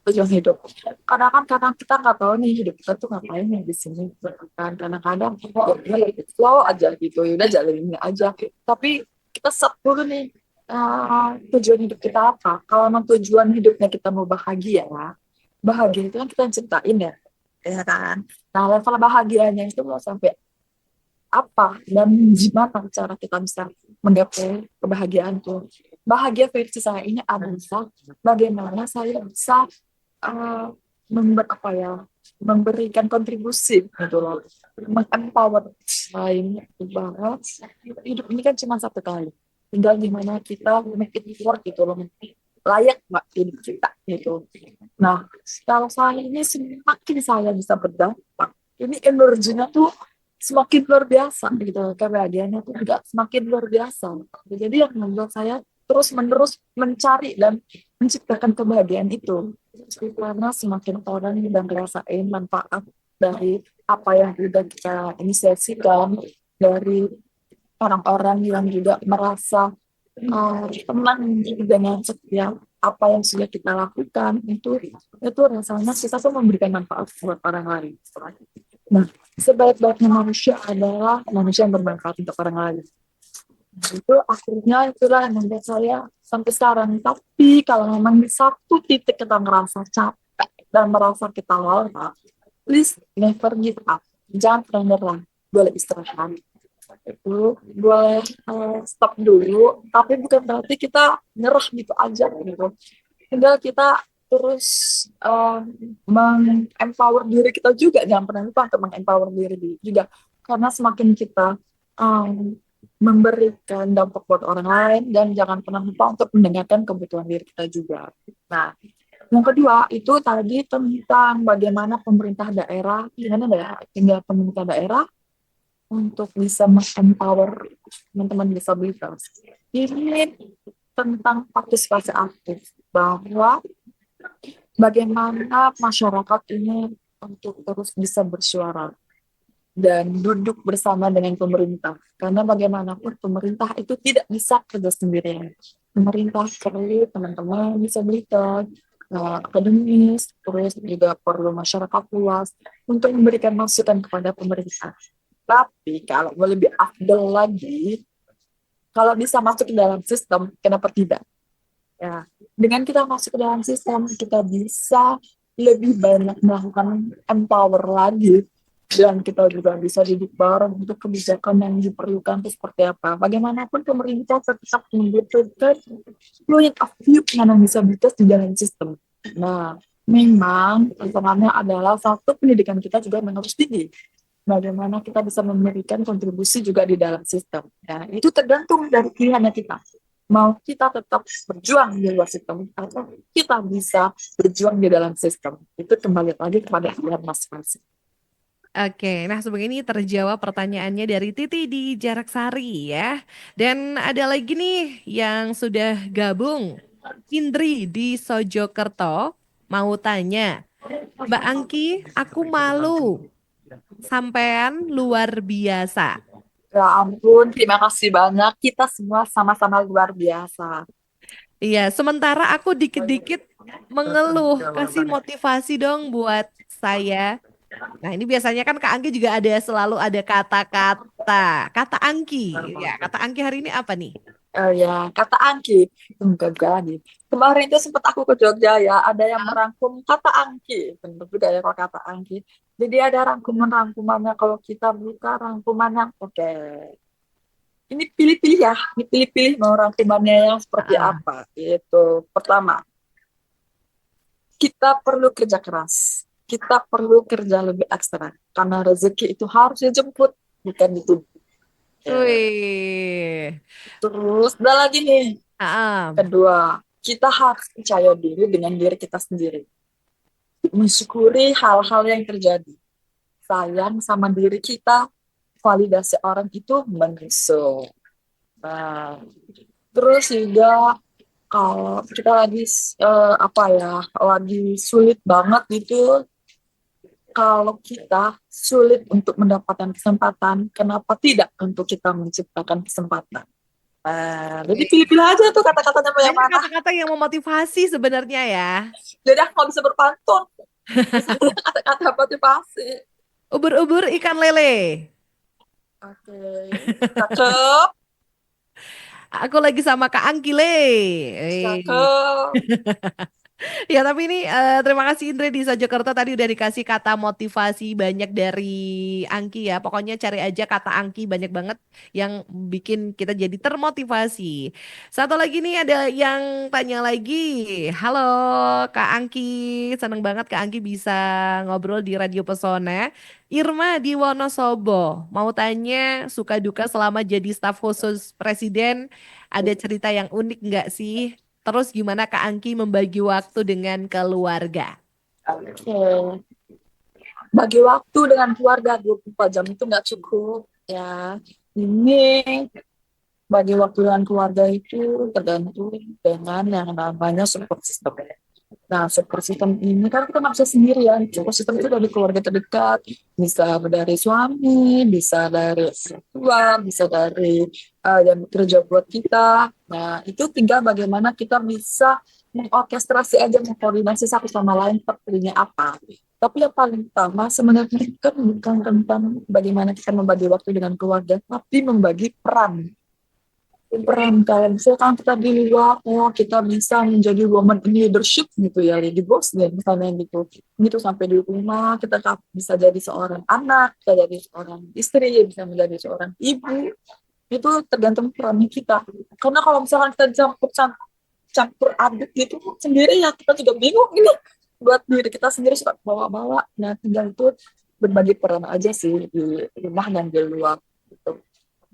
Tujuan hidup. Kadang-kadang kita nggak tahu nih hidup kita tuh ngapain nih di sini. Kan kadang-kadang ya flow aja gitu, ya udah jalanin aja. Tapi kita set dulu nih tujuan hidup kita apa. Kalau memang tujuan hidupnya kita mau bahagia, bahagia itu kan kita ciptain ya kan. Nah level bahagianya itu mau sampai apa dan gimana cara kita bisa menggapai kebahagiaan tuh. Bahagia versi saya ini adalah bagaimana saya bisa eh, apa ya, memberikan kontribusi gitu loh, mengempower lain bahwa hidup ini kan cuma satu kali, tinggal gimana kita make it work gitu loh, layak nggak hidup kita gitu. Nah, kalau saya ini semakin saya bisa berdampak, ini energinya tuh semakin luar biasa gitu, kebahagiaannya tuh juga semakin luar biasa. Jadi yang membuat saya terus menerus mencari dan menciptakan kebahagiaan itu, karena semakin orang yang ngerasain manfaat dari apa yang sudah kita inisiasikan, dari orang-orang yang juga merasa tenang dengan setiap apa yang sudah kita lakukan, itu rasanya kita tuh memberikan manfaat buat orang lain. Nah, sebaik-baiknya manusia adalah manusia yang bermanfaat untuk orang lain. Itu akhirnya itulah yang membuat saya sampai sekarang. Tapi kalau memang di satu titik kita ngerasa capek dan merasa kita lelah, please never give up. Jangan pernah nyerah. Boleh istirahat, itu boleh stop dulu, tapi bukan berarti kita nyerah gitu aja gitu. Tinggal kita terus meng-empower diri kita juga, jangan pernah lupa untuk meng-empower diri juga, karena semakin kita memberikan dampak buat orang lain, dan jangan pernah lupa untuk mendengarkan kebutuhan diri kita juga. Nah, yang kedua itu tadi tentang bagaimana pemerintah daerah, gimana ya, tinggal pemerintah daerah untuk bisa empower teman-teman disabilitas. Ini tentang partisipasi aktif, bahwa bagaimana masyarakat ini untuk terus bisa bersuara dan duduk bersama dengan pemerintah. Karena bagaimanapun pemerintah itu tidak bisa kerja sendirian. Pemerintah perlu teman-teman disabilitas, akademis, terus juga perlu masyarakat luas untuk memberikan masukan kepada pemerintah. Tapi kalau mau lebih afdol lagi, kalau bisa masuk ke dalam sistem, kenapa tidak? Ya, dengan kita masuk ke dalam sistem, kita bisa lebih banyak melakukan empower lagi, dan kita juga bisa duduk bareng untuk kebijakan yang diperlukan itu seperti apa. Bagaimanapun pemerintah tetap membutuhkan point of view penyandang disabilitas di dalam sistem. Nah, memang tantangannya adalah satu, pendidikan kita juga harus tinggi. Bagaimana kita bisa memberikan kontribusi juga di dalam sistem. Ya, itu tergantung dari pilihannya kita. Mau kita tetap berjuang di luar sistem, atau kita bisa berjuang di dalam sistem. Itu kembali lagi kepada pilihan masing-masing. Oke, nah sebagai ini terjawab pertanyaannya dari Titi di Jarak Sari ya. Dan ada lagi nih yang sudah gabung. Indri di Sojokerto mau tanya, Mbak Angki, aku malu. Sampean luar biasa. Ya ampun, terima kasih banyak. Kita semua sama-sama luar biasa. Iya, sementara aku dikit-dikit mengeluh. Kasih motivasi dong buat saya. Nah, ini biasanya kan Kak Angki juga ada selalu ada kata-kata. Kata Angki. Ya, kata Angki hari ini apa nih? Ya, kata Angki, enggak lagi. Kemarin itu sempat aku ke Jogja ya, ada yang merangkum kata Angki, benar juga ya kalau kata Angki. Jadi ada rangkuman-rangkumannya, kalau kita buka rangkumannya, oke. Ini pilih-pilih ya, ini pilih-pilih mau rangkumannya yang seperti Ah, apa. Itu pertama, kita perlu kerja keras, kita perlu kerja lebih ekstra, karena rezeki itu harus dijemput, bukan dituntut. Ya. wih. Terus ada lagi nih, Ah, kedua, kita harus percaya diri dengan diri kita sendiri. Mensyukuri hal-hal yang terjadi. Sayang sama diri kita, validasi orang itu menyusul. Nah, terus juga kalau kita lagi apa ya, lagi sulit banget gitu, kalau kita sulit untuk mendapatkan kesempatan, kenapa tidak untuk kita menciptakan kesempatan? Jadi wih. pilih-pilih aja tuh kata-katanya mau yang Banyak mana. kata-kata yang memotivasi sebenarnya ya. Jadi aku nggak bisa berpantun. Kata-kata motivasi. Ubur-ubur ikan lele. Oke, cakep, Aku lagi sama Kak Angki le. Wih. cakep. Ya tapi ini terima kasih Indri di Sajokerto tadi udah dikasih kata motivasi banyak dari Angki ya. Pokoknya cari aja kata Angki banyak banget yang bikin kita jadi termotivasi. Satu lagi nih ada yang tanya lagi. Halo Kak Angki, seneng banget Kak Angki bisa ngobrol di Radio Pesona. Irma di Wonosobo mau tanya suka duka selama jadi staf khusus presiden ada cerita yang unik nggak sih? Terus gimana Kak Angki membagi waktu dengan keluarga? Oke. Bagi waktu dengan keluarga 24 jam itu nggak cukup ya. Ini bagi waktu dengan keluarga itu tergantung dengan yang namanya support system. Nah, support system ini kan kita nggak bisa sendirian. Support system itu dari keluarga terdekat, bisa dari suami, bisa dari orang tua, bisa dari yang kerja buat kita. Nah, itu tinggal bagaimana kita bisa mengorkestrasi aja, mengkoordinasi satu sama lain sepertinya apa. Tapi yang paling utama sebenarnya kan bukan tentang bagaimana kita membagi waktu dengan keluarga, tapi membagi peran kan. Misalkan kita di luar, oh kita bisa menjadi woman in leadership gitu ya, di bos ya misalnya gitu. Gitu sampai di rumah kita bisa jadi seorang anak, bisa jadi seorang istri, bisa menjadi seorang ibu. Itu tergantung peran kita. Karena kalau misalkan kita campur aduk gitu sendiri ya kita juga bingung gitu. Buat diri kita sendiri suka bawa-bawa. Nah tinggal itu berbagi peran aja sih di rumah dan di luar gitu.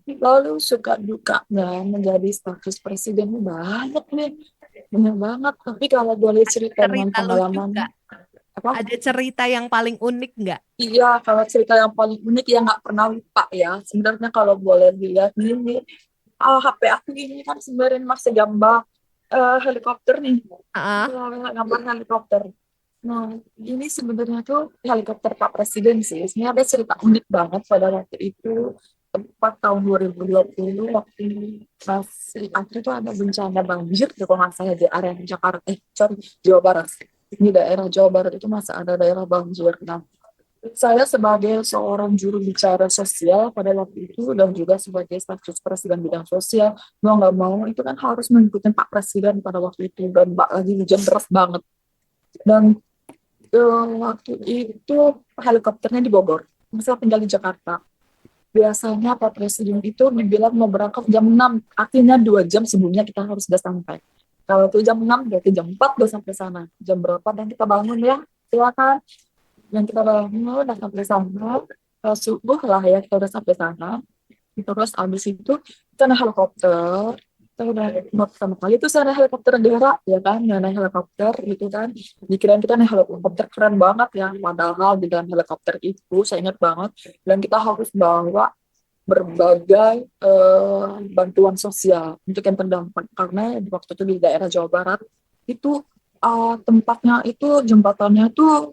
Lalu suka dukanya menjadi status presiden ini banyak nih, banyak banget. Tapi kalau boleh cerita dengan Cerita lucu pengalaman nggak? apa? Ada cerita yang paling unik nggak? Iya, kalau cerita yang paling unik yang nggak pernah lupa ya. Sebenarnya kalau boleh dilihat ini, HP aku ini kan sebenarnya masih gambar helikopter nih, Ah, gambar helikopter. Nah, ini sebenarnya tuh helikopter Pak Presiden sih. Sebenarnya ada cerita unik banget pada waktu itu, tepat tahun 2020, waktu masih akhirnya tuh ada bencana banjir, di kalau nggak salah di area Jakarta, sorry, Jawa Barat. Ini daerah Jawa Barat itu masih ada daerah banjir. Nah, saya sebagai seorang juru bicara sosial pada waktu itu dan juga sebagai staf sus presiden bidang sosial, mau nggak mau itu kan harus mengikuti Pak Presiden pada waktu itu dan Mbak lagi hujan deras banget. Dan waktu itu helikopternya di Bogor. Saya tinggal di Jakarta. Biasanya Pak Presiden itu dibilang mau berangkat jam 6, artinya 2 jam sebelumnya kita harus sudah sampai. Kalau itu jam 6, berarti jam 4 udah sampai sana. Jam berapa dan kita bangun ya, silakan. Dan kita bangun, udah sampai sana, subuh lah ya, kita udah sampai sana. Terus abis itu kita naik helikopter, kita udah mau pertama kali itu saya naik helikopter negara ya kan, ya naik helikopter gitu kan, dikirain kita naik helikopter keren banget ya, padahal di dalam helikopter itu saya ingat banget, dan kita harus bawa berbagai bantuan sosial untuk yang terdampak karena di waktu itu di daerah Jawa Barat itu tempatnya itu jembatannya itu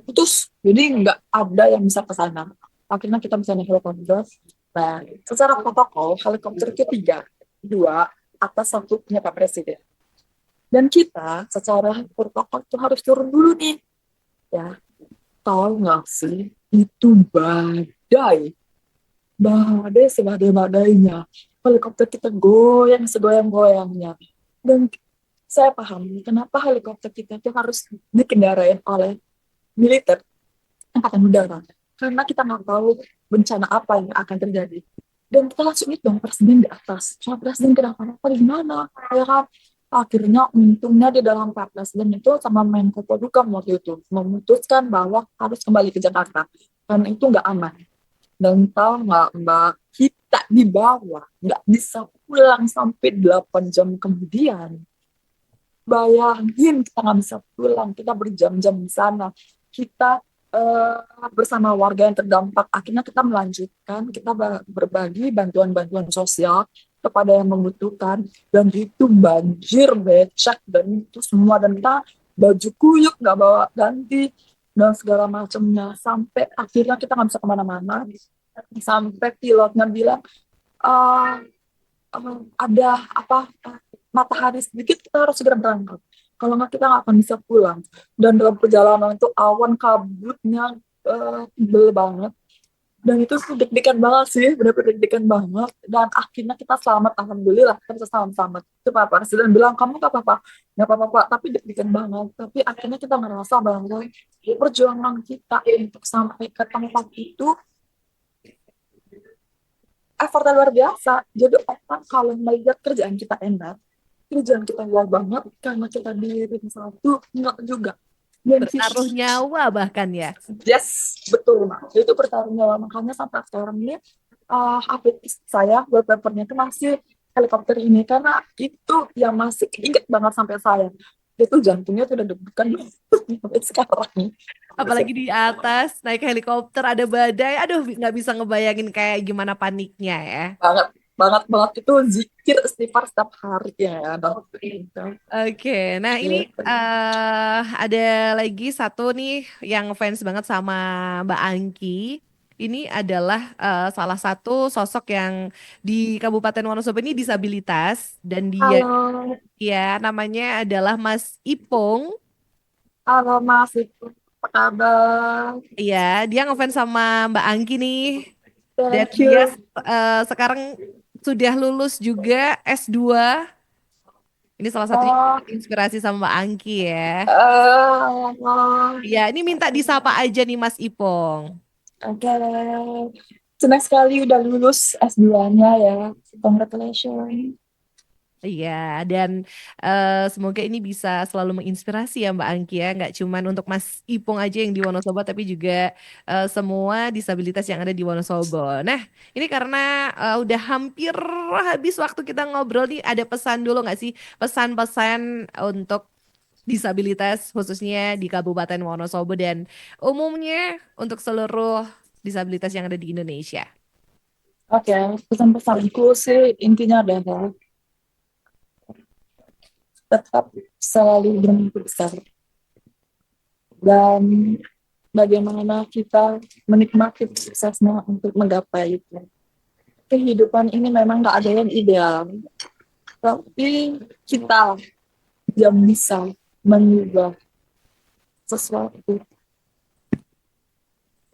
putus, jadi nggak ada yang bisa ke sana. Akhirnya kita bisa naik helikopter. Nah, secara protokol helikopter itu tiga, dua atas, satu punya Pak Presiden. Dan kita secara protokol itu harus turun dulu nih, ya. Tahu nggak sih itu badai, badai sebadai-badainya. Helikopter kita goyang segoyang-goyangnya. Dan saya paham kenapa helikopter kita itu harus dikendarain oleh militer angkatan udara. Karena kita nggak tahu bencana apa yang akan terjadi. Dan kita langsung itu dong presiden di atas. Soal presiden kenapa-napa gimana? Ya kan? Akhirnya untungnya di dalam Pak Presiden itu sama Menko Polhukam waktu itu memutuskan bahwa harus kembali ke Jakarta. Karena itu nggak aman. Dan tahu nggak Mbak, kita di bawah nggak bisa pulang sampai 8 jam kemudian. Bayangin kita nggak bisa pulang, kita berjam-jam di sana. Kita bersama warga yang terdampak, akhirnya kita melanjutkan, kita berbagi bantuan-bantuan sosial kepada yang membutuhkan, dan itu banjir becek dan itu semua, dan kita baju kuyuk nggak bawa ganti dan segala macamnya, sampai akhirnya kita nggak bisa kemana-mana, sampai pilotnya bilang "Ah, ada apa matahari sedikit kita harus segera berangkat, kalau nggak kita nggak akan bisa pulang." Dan dalam perjalanan itu awan kabutnya tebel banget, Dan itu tuh deg-degan banget sih, benar-benar deg-degan banget. Dan akhirnya kita selamat, alhamdulillah kita bisa selamat-selamat. Itu Pak Presiden bilang, kamu gak apa-apa, gak apa-apa Pak, tapi deg-degan banget. Tapi akhirnya kita ngerasa bahwa perjuangan kita untuk sampai ke tempat itu effortnya luar biasa. Jadi orang kalau melihat kerjaan kita enak, kerjaan kita luar banget, karena kita di ring satu, enggak juga. Dan Bertaruh nyawa bahkan ya. yes, betul, Mak. Itu pertarungan nyawa. Makanya sampai sekarang ini, update saya, wallpapernya itu masih helikopter ini. Karena itu yang masih inget banget sampai saya. Itu jantungnya tuh udah deg-degan sampai sekarang. Apalagi di atas naik helikopter ada badai. Aduh, nggak bisa ngebayangin kayak gimana paniknya ya. Banget, banget, banget. Itu zikir istighfar setiap hari ya. Banget. Gitu. Oke, nah ini ada lagi satu nih yang fans banget sama Mbak Angki. Ini adalah salah satu sosok yang di Kabupaten Wonosobo ini disabilitas dan dia Halo, ya namanya adalah Mas Ipong. halo Mas, itu apa kabar? Iya, dia ngefans sama Mbak Angki nih dan Thank dia you. sekarang sudah lulus juga S2. Ini salah satunya Oh, inspirasi sama Mbak Angki ya. oh, Ya, ini minta disapa aja nih Mas Ipong. oke. Senang sekali udah lulus S2-nya ya. Congratulations. Iya, dan semoga ini bisa selalu menginspirasi ya Mbak Angki ya. Nggak cuman untuk Mas Ipong aja yang di Wonosobo, tapi juga semua disabilitas yang ada di Wonosobo. Nah, ini karena udah hampir habis waktu kita ngobrol nih, ada pesan dulu nggak sih? Pesan-pesan untuk disabilitas khususnya di Kabupaten Wonosobo dan umumnya untuk seluruh disabilitas yang ada di Indonesia. Oke, pesan-pesanku sih intinya adalah tetap selalu bermimpi besar. Dan bagaimana kita menikmati suksesnya untuk menggapai itu. Kehidupan ini memang gak ada yang ideal. Tapi kita yang bisa mengubah sesuatu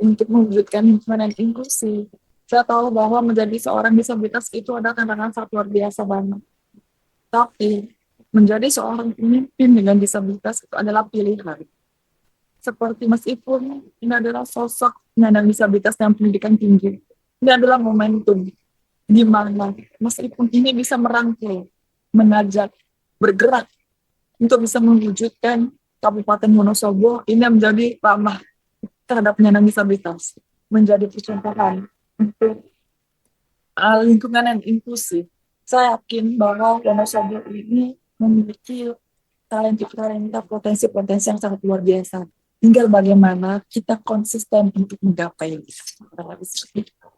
untuk mewujudkan lingkungan yang inklusif. Saya tahu bahwa menjadi seorang disabilitas itu ada tantangan sangat luar biasa banget. Tapi menjadi seorang pemimpin dengan disabilitas itu adalah pilihan. Seperti Mas Ipung, ini adalah sosok penyandang disabilitas dengan pendidikan tinggi. Ini adalah momentum di mana Mas Ipung ini bisa merangkul, mengajak, bergerak untuk bisa mewujudkan Kabupaten Wonosobo ini menjadi ramah terhadap penyandang disabilitas, menjadi percontohan untuk lingkungan yang inklusif. Saya yakin bahwa Wonosobo ini memiliki talenta-talenta potensi-potensi yang sangat luar biasa. Tinggal bagaimana kita konsisten untuk menggapai itu.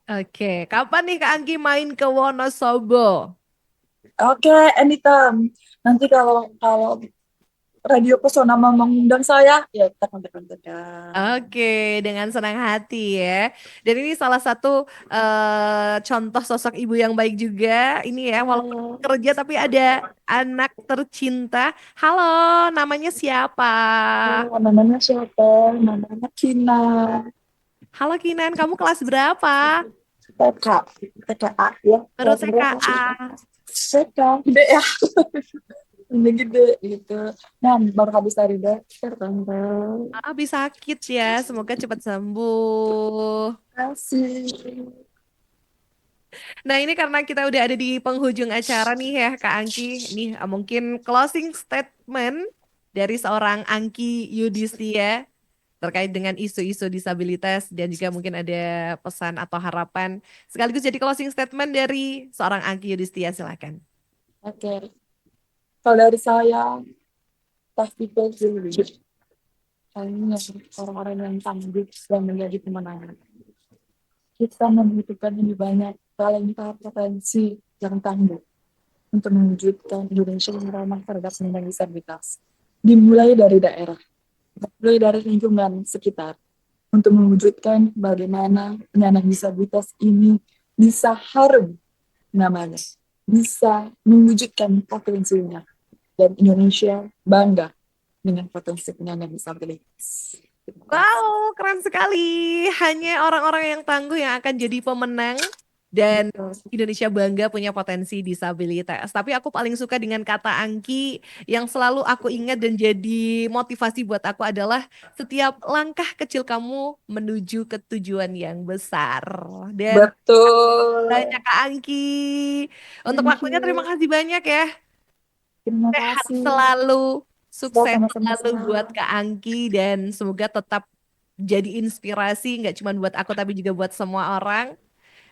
Oke, kapan nih Kak Angki main ke Wonosobo? Oke, anytime. Nanti kalau kalau Radio Pesona mau mengundang saya, ya kita kontak-kontakan. Oke, dengan senang hati ya. Dan ini salah satu contoh sosok ibu yang baik juga. Ini ya, walaupun Halo, kerja tapi ada anak tercinta. Halo, namanya siapa? halo, namanya siapa? Namanya Kina. Halo Kinan, kamu kelas berapa? TK, TKA ya. Baru Kelas berapa sih? TKA. TK, gede ya. Ini gede gitu. Nah, baru habis dari dokter, tante. Habis sakit ya, semoga cepat sembuh. Kasih. Nah, ini karena kita udah ada di penghujung acara nih ya, Kak Angki. Nih, mungkin closing statement dari seorang Angki Yudhistia terkait dengan isu-isu disabilitas dan juga mungkin ada pesan atau harapan sekaligus jadi closing statement dari seorang Angki Yudhistia, silakan. Oke. Kalau dari saya, tough people dulu. Kayaknya orang-orang yang tangguh dan menjadi pemenang. Kita membutuhkan lebih banyak talenta potensi yang tangguh untuk mewujudkan Indonesia yang ramah terhadap penyandang disabilitas. Dimulai dari daerah, dimulai dari lingkungan sekitar, untuk mewujudkan bagaimana penyandang disabilitas ini bisa harum namanya, bisa mewujudkan potensinya, dan Indonesia bangga dengan potensi penyandang disabilitas. Terima kasih. Wow, keren sekali. Hanya orang-orang yang tangguh yang akan jadi pemenang dan Betul. Indonesia bangga punya potensi disabilitas. Tapi aku paling suka dengan kata Angki yang selalu aku ingat dan jadi motivasi buat aku adalah setiap langkah kecil kamu menuju ke tujuan yang besar. Dan Betul. banyak Kak Angki. Untuk Thank waktunya terima you. kasih banyak ya. Terima Sehat kasih. selalu, sukses Sama-sama. selalu buat Kak Angki dan semoga tetap jadi inspirasi nggak cuma buat aku tapi juga buat semua orang.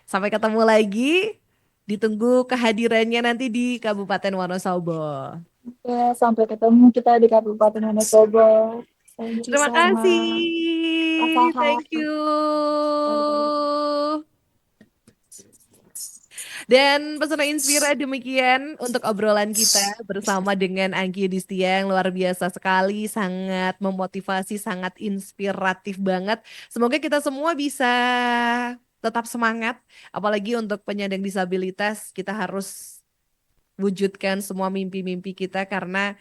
Sampai ketemu lagi. Ditunggu kehadirannya nanti di Kabupaten Wonosobo. Oke, sampai ketemu kita di Kabupaten Wonosobo. Thank you Terima so kasih. much. Asaha. Thank you. Dan pesona Inspira demikian untuk obrolan kita bersama dengan Anggi Yudhistia yang luar biasa sekali, sangat memotivasi, sangat inspiratif banget. Semoga kita semua bisa tetap semangat, apalagi untuk penyandang disabilitas, kita harus wujudkan semua mimpi-mimpi kita karena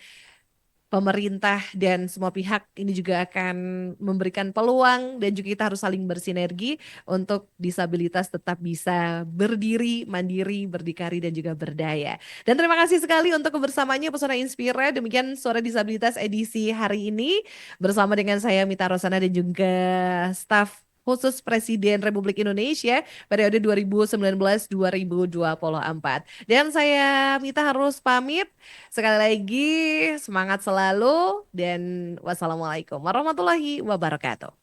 pemerintah dan semua pihak ini juga akan memberikan peluang dan juga kita harus saling bersinergi untuk disabilitas tetap bisa berdiri, mandiri, berdikari dan juga berdaya. Dan terima kasih sekali untuk kebersamaannya Pesona Inspira. Demikian Suara Disabilitas edisi hari ini bersama dengan saya Mita Rosana dan juga staf khusus Presiden Republik Indonesia periode 2019-2024. Dan saya Mita harus pamit. Sekali lagi, semangat selalu dan wassalamualaikum warahmatullahi wabarakatuh.